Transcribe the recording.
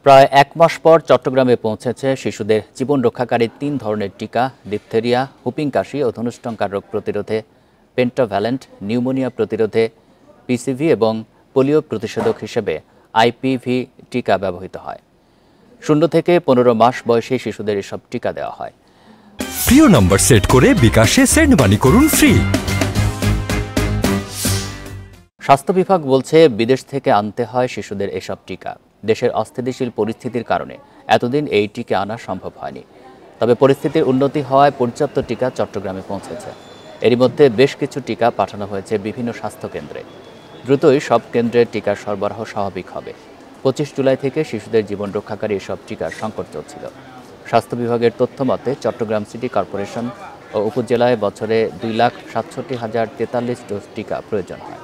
প্রায় এক মাস পর চট্টগ্রামে পৌঁছেছে শিশুদের জীবন রক্ষাকারী ৩ ধরনের টিকা ডিপথেরিয়া, হুপিং কাশি ও ধনুষ্টঙ্কার রোগ প্রতিরোধে পেন্টাভ্যালেন্ট, নিউমোনিয়া প্রতিরোধে পিসিভি এবং পোলিও প্রতিষেধক হিসেবে আইপিভি টিকা ব্যবহৃত হয়। 0 থেকে 15 মাস বয়সী শিশুদের এসব টিকা দেওয়া হয়। প্রিয় নম্বর সেট করে বিকাশে সেন্ড মানি করুন ফ্রি। স্বাস্থ্য বিভাগ বলছে বিদেশ থেকে আনতে হয় শিশুদের এসব টিকা। দেশের অস্থিতিশীল পরিস্থিতির কারণে এতদিন এই টিকা আনা সম্ভব হয়নি। তবে পরিস্থিতির উন্নতি হওয়ায় পর্যাপ্ত টিকা চট্টগ্রামে পৌঁছেছে। এরই মধ্যে বেশ কিছু টিকা পাঠানো হয়েছে বিভিন্ন স্বাস্থ্যকেন্দ্রে। দ্রুতই সব কেন্দ্রের টিকার সরবরাহ স্বাভাবিক হবে। 25 জুলাই থেকে শিশুদের জীবন রক্ষাকারী এসব টিকার সংকট চলছিল। স্বাস্থ্য বিভাগের তথ্য মতে চট্টগ্রাম সিটি কর্পোরেশন ও উপজেলায় বছরে 2,67,043 ডোজ টিকা প্রয়োজন হয়।